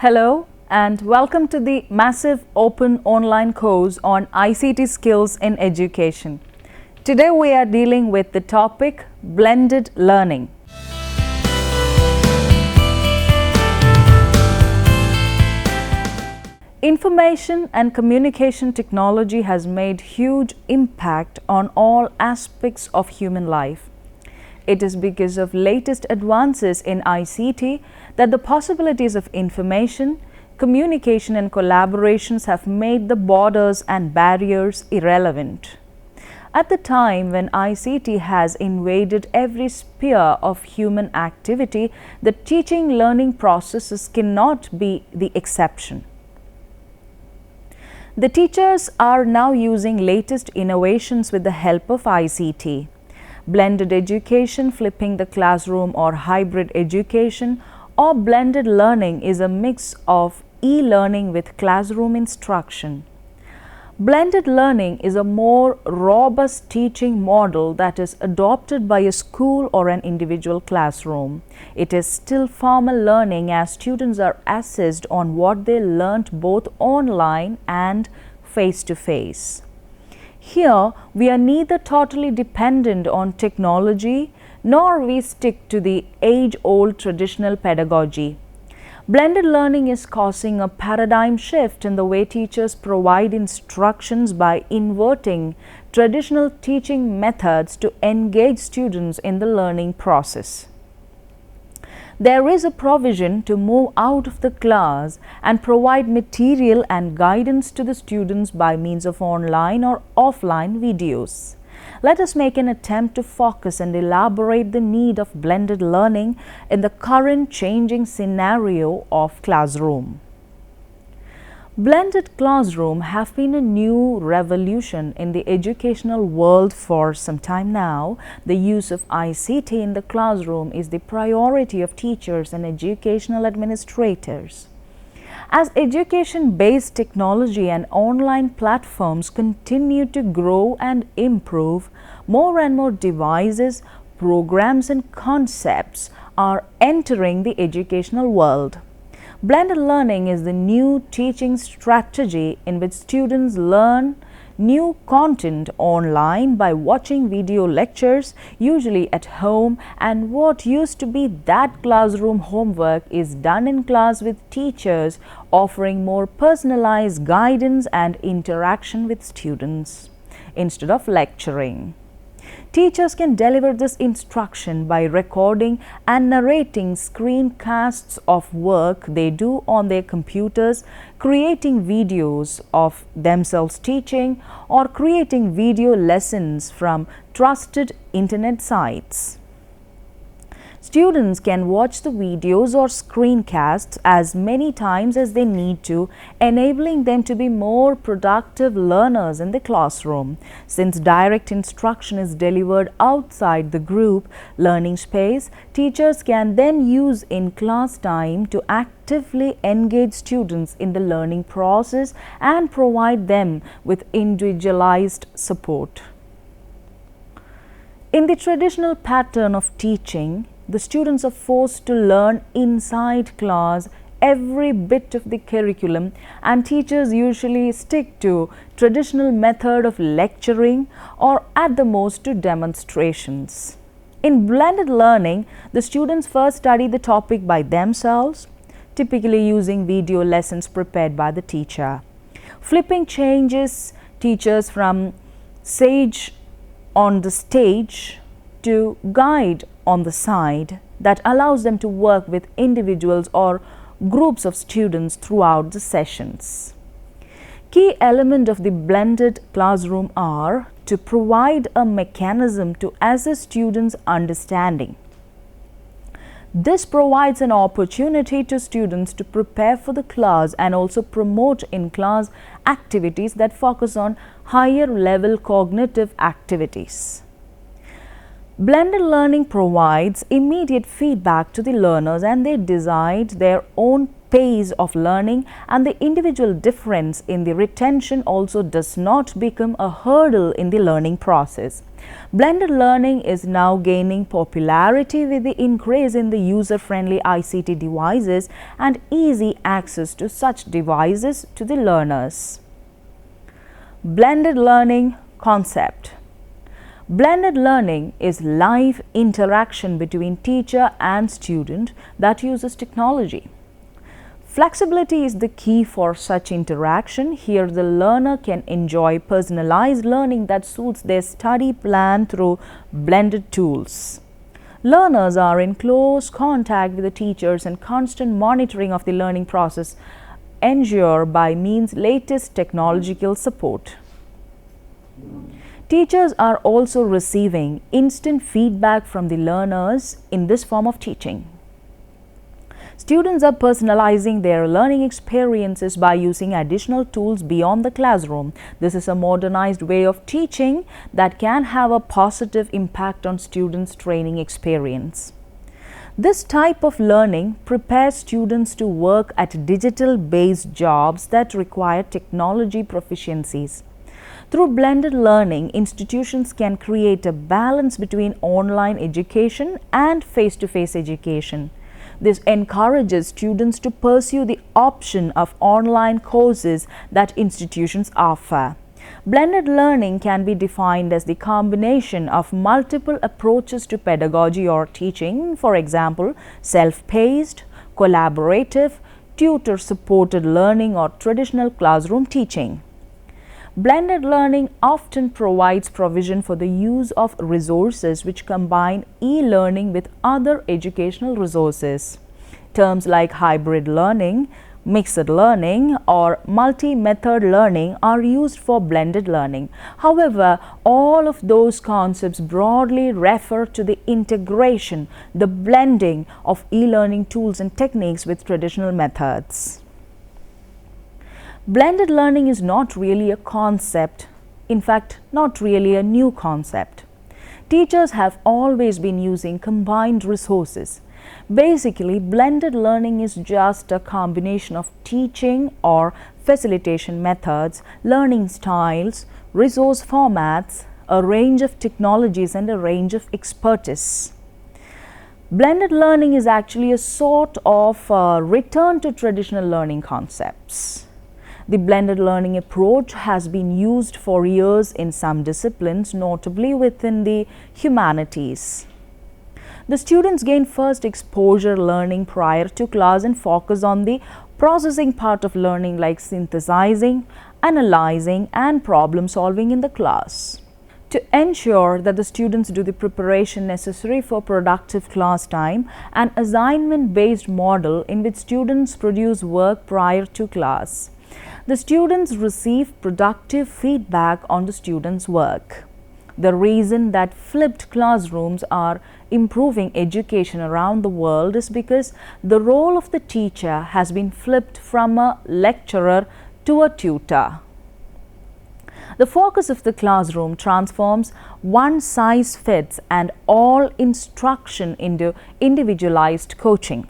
Hello and welcome to the massive open online course on ICT skills in education. Today we are dealing with the topic blended learning. Information and communication technology has made huge impact on all aspects of human life. It is because of latest advances in ICT that the possibilities of information, communication and collaborations have made the borders and barriers irrelevant. At the time when ICT has invaded every sphere of human activity, the teaching-learning processes cannot be the exception. The teachers are now using latest innovations with the help of ICT. Blended education, flipping the classroom, or hybrid education or blended learning is a mix of e-learning with classroom instruction. Blended learning is a more robust teaching model that is adopted by a school or an individual classroom. It is still formal learning as students are assessed on what they learnt both online and face-to-face. Here, we are neither totally dependent on technology nor we stick to the age-old traditional pedagogy. Blended learning is causing a paradigm shift in the way teachers provide instructions by inverting traditional teaching methods to engage students in the learning process. There is a provision to move out of the class and provide material and guidance to the students by means of online or offline videos. Let us make an attempt to focus and elaborate the need of blended learning in the current changing scenario of classroom. Blended classroom have been a new revolution in the educational world for some time now. The use of ICT in the classroom is the priority of teachers and educational administrators. As education-based technology and online platforms continue to grow and improve, more and more devices, programs and concepts are entering the educational world. Blended learning is the new teaching strategy in which students learn new content online by watching video lectures, usually at home, and what used to be that classroom homework is done in class with teachers, offering more personalized guidance and interaction with students instead of lecturing. Teachers can deliver this instruction by recording and narrating screencasts of work they do on their computers, creating videos of themselves teaching, or creating video lessons from trusted internet sites. Students can watch the videos or screencasts as many times as they need to, enabling them to be more productive learners in the classroom. Since direct instruction is delivered outside the group learning space, teachers can then use in-class time to actively engage students in the learning process and provide them with individualized support. In the traditional pattern of teaching, the students are forced to learn inside class every bit of the curriculum, and teachers usually stick to traditional method of lecturing or at the most to demonstrations. In blended learning, the students first study the topic by themselves, typically using video lessons prepared by the teacher. Flipping changes teachers from sage on the stage to guide on the side that allows them to work with individuals or groups of students throughout the sessions. Key element of the blended classroom are to provide a mechanism to assess students' understanding. This provides an opportunity to students to prepare for the class and also promote in-class activities that focus on higher level cognitive activities. Blended learning provides immediate feedback to the learners and they decide their own pace of learning, and the individual difference in the retention also does not become a hurdle in the learning process. Blended learning is now gaining popularity with the increase in the user-friendly ICT devices and easy access to such devices to the learners. Blended learning concept. Blended learning is live interaction between teacher and student that uses technology. Flexibility is the key for such interaction. Here, the learner can enjoy personalized learning that suits their study plan through blended tools. Learners are in close contact with the teachers and constant monitoring of the learning process ensured by means latest technological support. Teachers are also receiving instant feedback from the learners in this form of teaching. Students are personalizing their learning experiences by using additional tools beyond the classroom. This is a modernized way of teaching that can have a positive impact on students' training experience. This type of learning prepares students to work at digital-based jobs that require technology proficiencies. Through blended learning, institutions can create a balance between online education and face-to-face education. This encourages students to pursue the option of online courses that institutions offer. Blended learning can be defined as the combination of multiple approaches to pedagogy or teaching, for example, self-paced, collaborative, tutor-supported learning, or traditional classroom teaching. Blended learning often provides provision for the use of resources which combine e-learning with other educational resources. Terms like hybrid learning, mixed learning, or multi-method learning are used for blended learning. However, all of those concepts broadly refer to the integration, the blending of e-learning tools and techniques with traditional methods. Blended learning is not really a concept, in fact, not really a new concept. Teachers have always been using combined resources. Basically, blended learning is just a combination of teaching or facilitation methods, learning styles, resource formats, a range of technologies, and a range of expertise. Blended learning is actually a sort of return to traditional learning concepts. The blended learning approach has been used for years in some disciplines, notably within the humanities. The students gain first exposure learning prior to class and focus on the processing part of learning like synthesizing, analyzing, and problem solving in the class. To ensure that the students do the preparation necessary for productive class time, an assignment-based model in which students produce work prior to class. The students receive productive feedback on the students' work. The reason that flipped classrooms are improving education around the world is because the role of the teacher has been flipped from a lecturer to a tutor. The focus of the classroom transforms one size fits and all instruction into individualized coaching.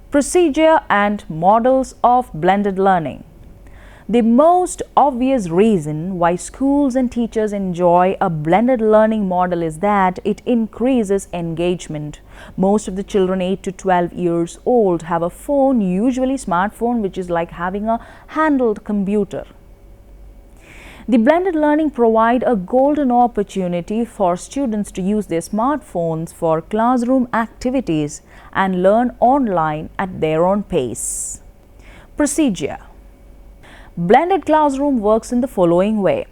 Procedure and models of blended learning. The most obvious reason why schools and teachers enjoy a blended learning model is that it increases engagement. Most of the children 8 to 12 years old have a phone, usually smartphone, which is like having a handheld computer. The blended learning provide a golden opportunity for students to use their smartphones for classroom activities and learn online at their own pace. Procedure. Blended classroom works in the following way.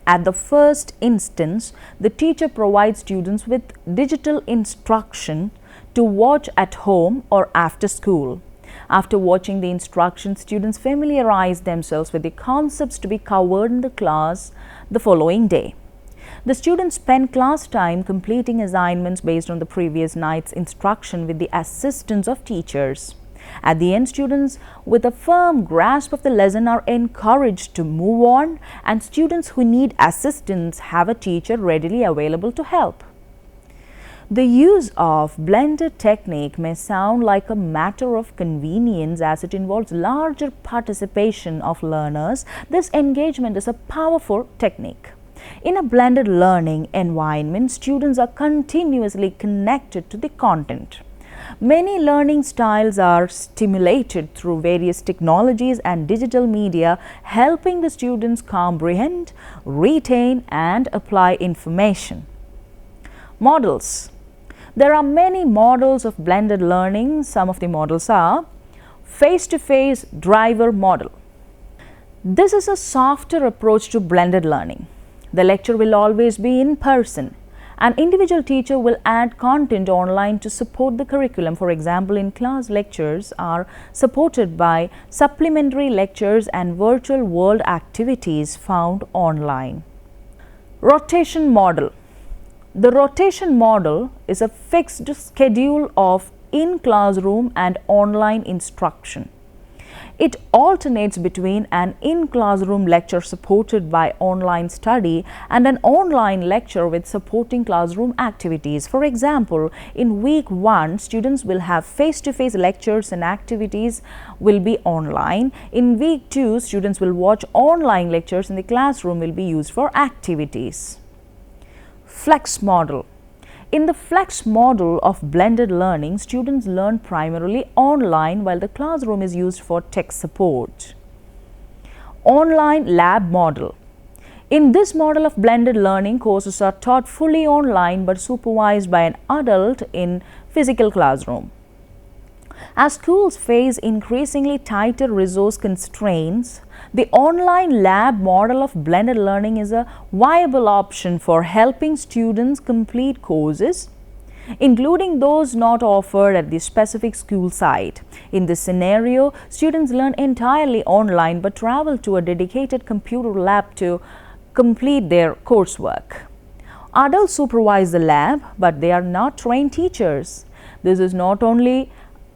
At the first instance, the teacher provides students with digital instruction to watch at home or after school. After watching the instruction, students familiarize themselves with the concepts to be covered in the class the following day. The students spend class time completing assignments based on the previous night's instruction with the assistance of teachers. At the end, students with a firm grasp of the lesson are encouraged to move on, and students who need assistance have a teacher readily available to help. The use of blended technique may sound like a matter of convenience as it involves larger participation of learners. This engagement is a powerful technique. In a blended learning environment, students are continuously connected to the content. Many learning styles are stimulated through various technologies and digital media, helping the students comprehend, retain, and apply information. Models. There are many models of blended learning. Some of the models are face-to-face driver model. This is a softer approach to blended learning. The lecture will always be in person. An individual teacher will add content online to support the curriculum. For example, in-class lectures are supported by supplementary lectures and virtual world activities found online. Rotation model. The rotation model is a fixed schedule of in-classroom and online instruction. It alternates between an in-classroom lecture supported by online study and an online lecture with supporting classroom activities. For example, in week 1, students will have face-to-face lectures and activities will be online. In week 2, students will watch online lectures and the classroom will be used for activities. Flex model. In the flex model of blended learning, students learn primarily online while the classroom is used for tech support. Online lab model. In this model of blended learning, courses are taught fully online but supervised by an adult in physical classroom. As schools face increasingly tighter resource constraints, the online lab model of blended learning is a viable option for helping students complete courses, including those not offered at the specific school site. In this scenario, students learn entirely online but travel to a dedicated computer lab to complete their coursework. Adults supervise the lab, but they are not trained teachers. This is not only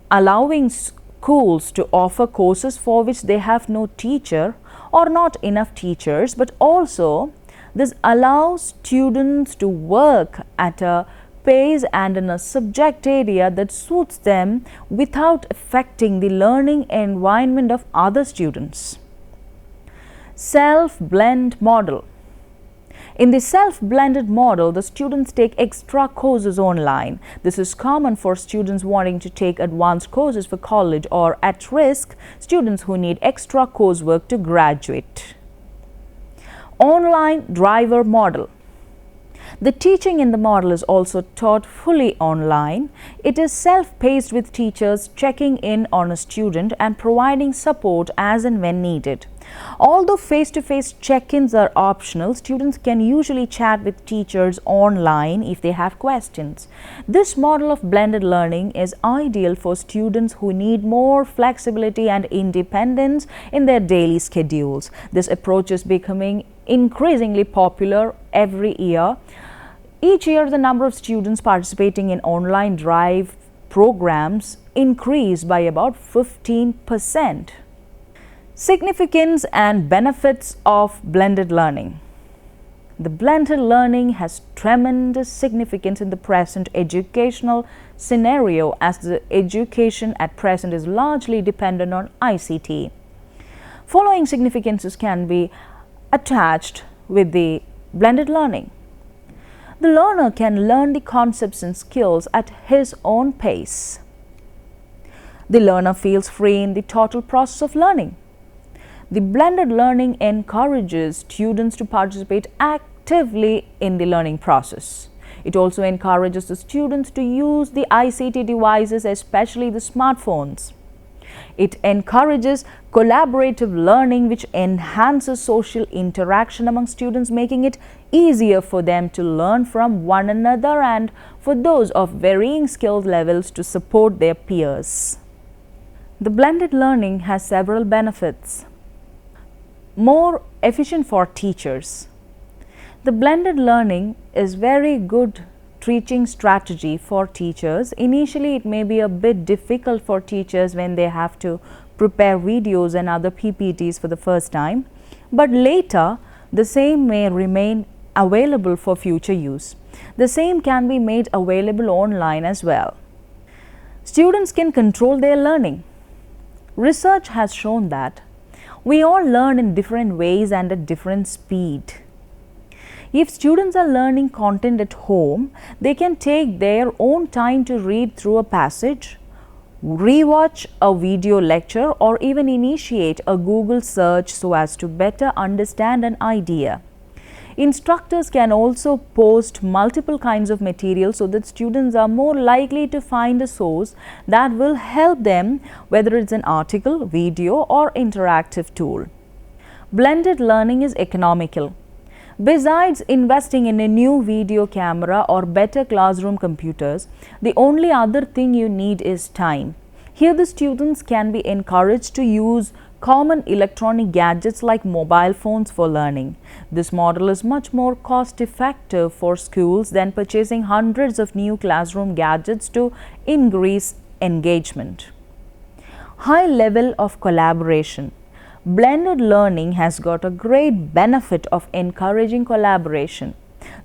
allowing schools to offer courses for which they have no teacher or not enough teachers, but also this allows students to work at a pace and in a subject area that suits them without affecting the learning environment of other students. Self-blend model. In the self-blended model, the students take extra courses online. This is common for students wanting to take advanced courses for college or at-risk students who need extra coursework to graduate. Online driver model. The teaching in the model is also taught fully online. It is self-paced with teachers checking in on a student and providing support as and when needed. Although face-to-face check-ins are optional, students can usually chat with teachers online if they have questions. This model of blended learning is ideal for students who need more flexibility and independence in their daily schedules. This approach is becoming increasingly popular every year. Each year, the number of students participating in online drive programs increase by about 15%. Significance and benefits of blended learning. The blended learning has tremendous significance in the present educational scenario as the education at present is largely dependent on ICT. Following significances can be attached with the blended learning. The learner can learn the concepts and skills at his own pace. The learner feels free in the total process of learning. The blended learning encourages students to participate actively in the learning process. It also encourages the students to use the ICT devices, especially the smartphones. It encourages collaborative learning, which enhances social interaction among students, making it easier for them to learn from one another and for those of varying skill levels to support their peers. The blended learning has several benefits. More efficient for teachers. The blended learning is very good teaching strategy for teachers. Initially, it may be a bit difficult for teachers when they have to prepare videos and other PPTs for the first time, but later the same may remain available for future use. The same can be made available online as well. Students can control their learning. Research has shown that we all learn in different ways and at different speed. If students are learning content at home, they can take their own time to read through a passage, rewatch a video lecture, or even initiate a Google search so as to better understand an idea. Instructors can also post multiple kinds of material so that students are more likely to find a source that will help them, whether it's an article, video, or interactive tool. Blended learning is economical. Besides investing in a new video camera or better classroom computers, the only other thing you need is time. Here the students can be encouraged to use common electronic gadgets like mobile phones for learning. This model is much more cost effective for schools than purchasing hundreds of new classroom gadgets to increase engagement. High level of collaboration. Blended learning has got a great benefit of encouraging collaboration.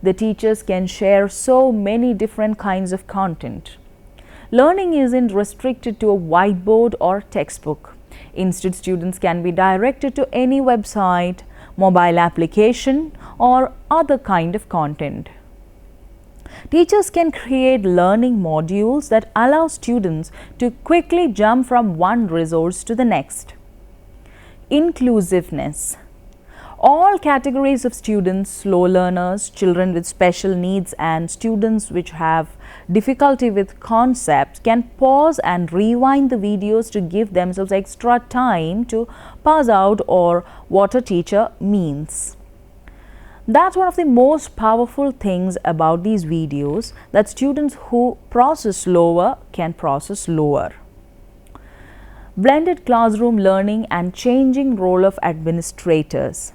The teachers can share so many different kinds of content. Learning isn't restricted to a whiteboard or textbook. Instead, students can be directed to any website, mobile application, or other kind of content. Teachers can create learning modules that allow students to quickly jump from one resource to the next. Inclusiveness. All categories of students, slow learners, children with special needs, and students which have difficulty with concepts can pause and rewind the videos to give themselves extra time to pass out or what a teacher means. That's one of the most powerful things about these videos, that students who process slower can process lower. Blended classroom learning and changing role of administrators.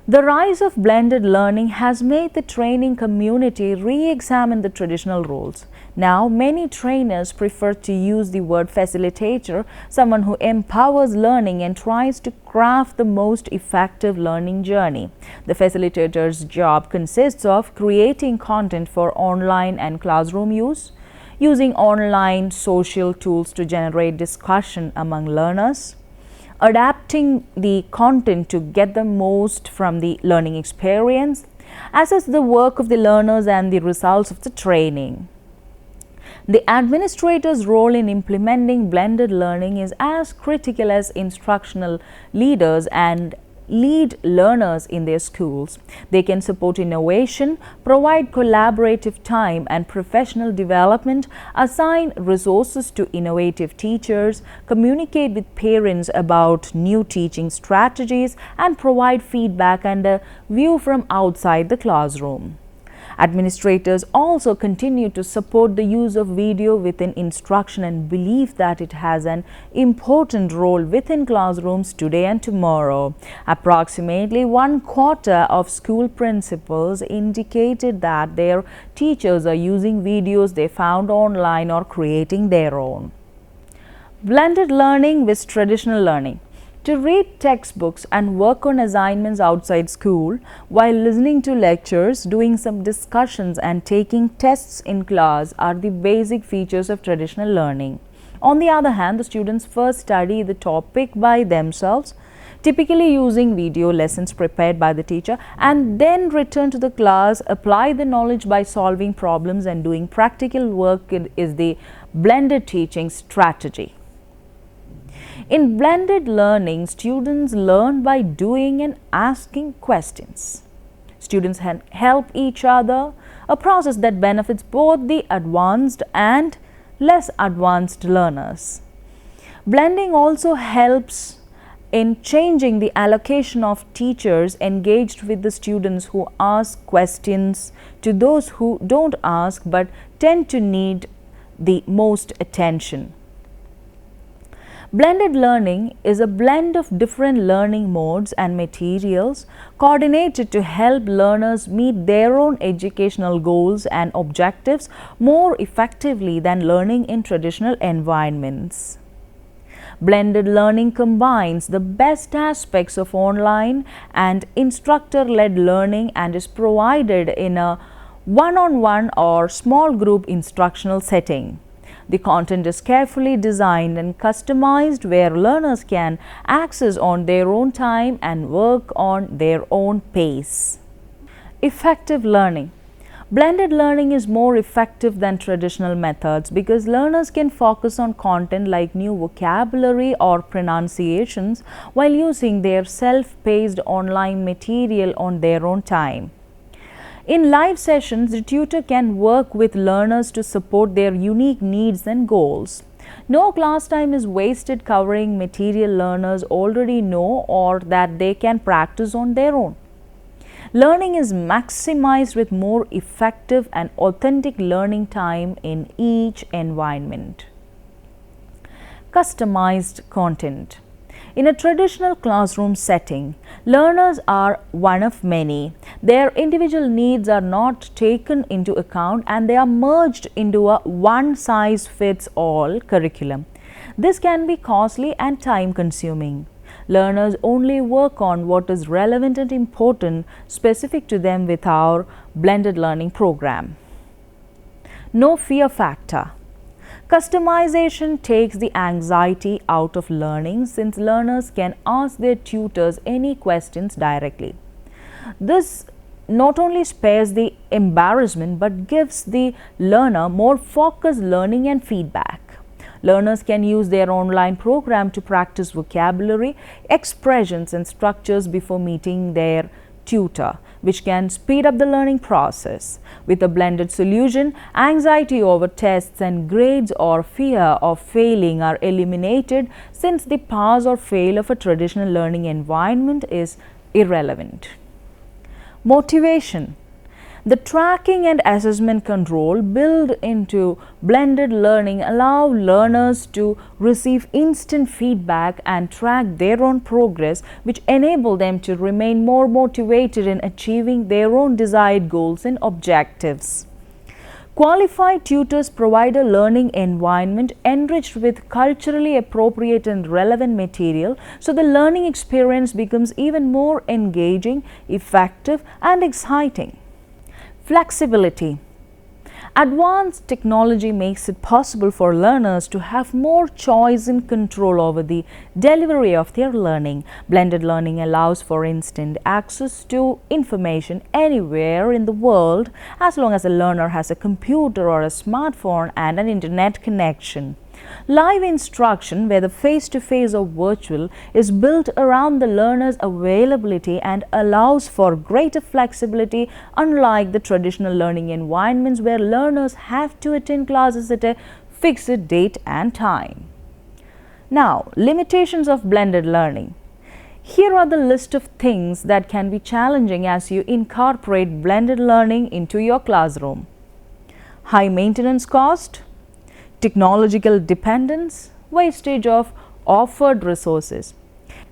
The rise of blended learning has made the training community re-examine the traditional roles. Now, many trainers prefer to use the word facilitator, someone who empowers learning and tries to craft the most effective learning journey. The facilitator's job consists of creating content for online and classroom use, using online social tools to generate discussion among learners, adapting the content to get the most from the learning experience, assess the work of the learners and the results of the training. The administrator's role in implementing blended learning is as critical as instructional leaders and lead learners in their schools. They can support innovation, provide collaborative time and professional development, assign resources to innovative teachers, communicate with parents about new teaching strategies, and provide feedback and a view from outside the classroom. Administrators also continue to support the use of video within instruction and believe that it has an important role within classrooms today and tomorrow. Approximately 1/4 of school principals indicated that their teachers are using videos they found online or creating their own. Blended learning with traditional learning. To read textbooks and work on assignments outside school while listening to lectures, doing some discussions and taking tests in class are the basic features of traditional learning. On the other hand, the students first study the topic by themselves, typically using video lessons prepared by the teacher, and then return to the class, apply the knowledge by solving problems and doing practical work is the blended teaching strategy. In blended learning, students learn by doing and asking questions. Students help each other, a process that benefits both the advanced and less advanced learners. Blending also helps in changing the allocation of teachers engaged with the students who ask questions to those who don't ask but tend to need the most attention. Blended learning is a blend of different learning modes and materials coordinated to help learners meet their own educational goals and objectives more effectively than learning in traditional environments. Blended learning combines the best aspects of online and instructor-led learning and is provided in a one-on-one or small group instructional setting. The content is carefully designed and customized where learners can access on their own time and work on their own pace. Effective learning. Blended learning is more effective than traditional methods because learners can focus on content like new vocabulary or pronunciations while using their self-paced online material on their own time. In live sessions, the tutor can work with learners to support their unique needs and goals. No class time is wasted covering material learners already know or that they can practice on their own. Learning is maximized with more effective and authentic learning time in each environment. Customized content. In a traditional classroom setting, learners are one of many. Their individual needs are not taken into account and they are merged into a one-size-fits-all curriculum. This can be costly and time-consuming. Learners only work on what is relevant and important specific to them with our blended learning program. No fear factor. Customization takes the anxiety out of learning since learners can ask their tutors any questions directly. This not only spares the embarrassment but gives the learner more focused learning and feedback. Learners can use their online program to practice vocabulary, expressions and structures before meeting their tutor, which can speed up the learning process. With a blended solution, anxiety over tests and grades or fear of failing are eliminated since the pass or fail of a traditional learning environment is irrelevant. Motivation. The tracking and assessment control built into blended learning allow learners to receive instant feedback and track their own progress, which enable them to remain more motivated in achieving their own desired goals and objectives. Qualified tutors provide a learning environment enriched with culturally appropriate and relevant material, so the learning experience becomes even more engaging, effective, and exciting. Flexibility. Advanced technology makes it possible for learners to have more choice and control over the delivery of their learning. Blended learning allows for instant access to information anywhere in the world as long as a learner has a computer or a smartphone and an internet connection. Live instruction, whether face-to-face or virtual, is built around the learner's availability and allows for greater flexibility, unlike the traditional learning environments where learners have to attend classes at a fixed date and time. Now, limitations of blended learning. Here are the list of things that can be challenging as you incorporate blended learning into your classroom. High maintenance cost, technological dependence, wastage of offered resources.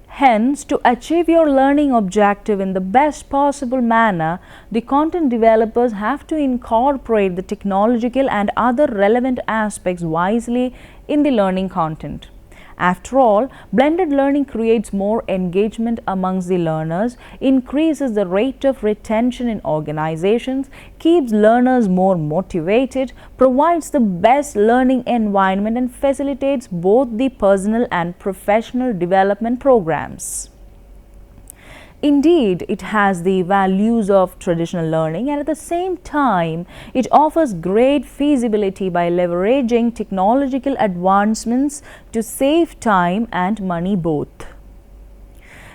Hence, to achieve your learning objective in the best possible manner, the content developers have to incorporate the technological and other relevant aspects wisely in the learning content. After all, blended learning creates more engagement amongst the learners, increases the rate of retention in organizations, keeps learners more motivated, provides the best learning environment, and facilitates both the personal and professional development programs. Indeed, it has the values of traditional learning and at the same time, it offers great feasibility by leveraging technological advancements to save time and money both.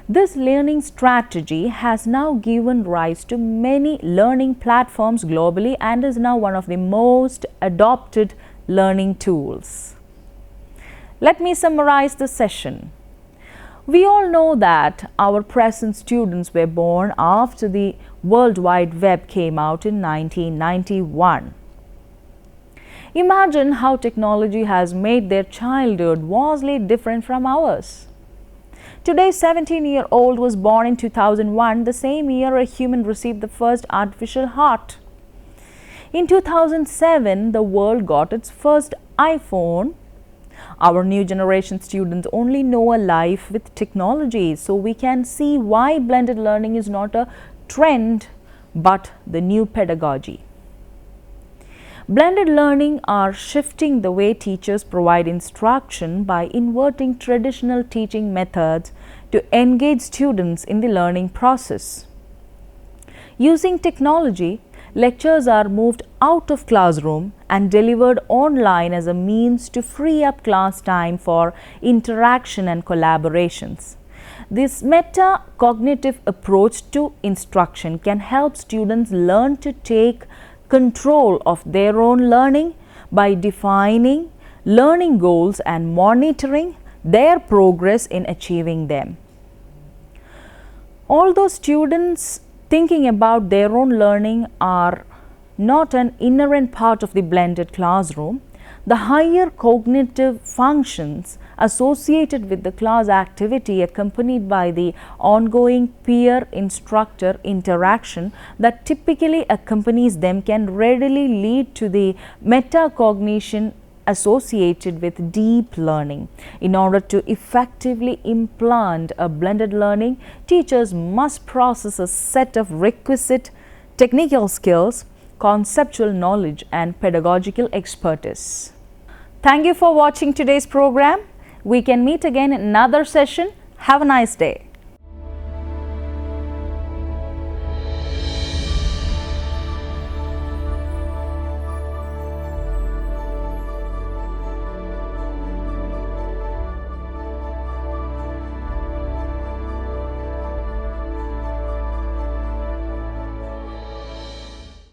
This learning strategy has now given rise to many learning platforms globally and is now one of the most adopted learning tools. Let me summarize the session. We all know that our present students were born after the World Wide Web came out in 1991. Imagine how technology has made their childhood vastly different from ours. Today's 17-year-old was born in 2001, the same year a human received the first artificial heart. In 2007, the world got its first iPhone. Our new generation students only know a life with technology, so we can see why blended learning is not a trend but the new pedagogy. Blended learning are shifting the way teachers provide instruction by inverting traditional teaching methods to engage students in the learning process. Using technology, lectures are moved out of classroom and delivered online as a means to free up class time for interaction and collaborations. This metacognitive approach to instruction can help students learn to take control of their own learning by defining learning goals and monitoring their progress in achieving them. Although students thinking about their own learning are not an inherent part of the blended classroom, the higher cognitive functions associated with the class activity accompanied by the ongoing peer-instructor interaction that typically accompanies them can readily lead to the metacognition associated with deep learning. In order to effectively implant a blended learning, teachers must possess a set of requisite technical skills, conceptual knowledge and pedagogical expertise. Thank you for watching today's program. We can meet again in another session. Have a nice day.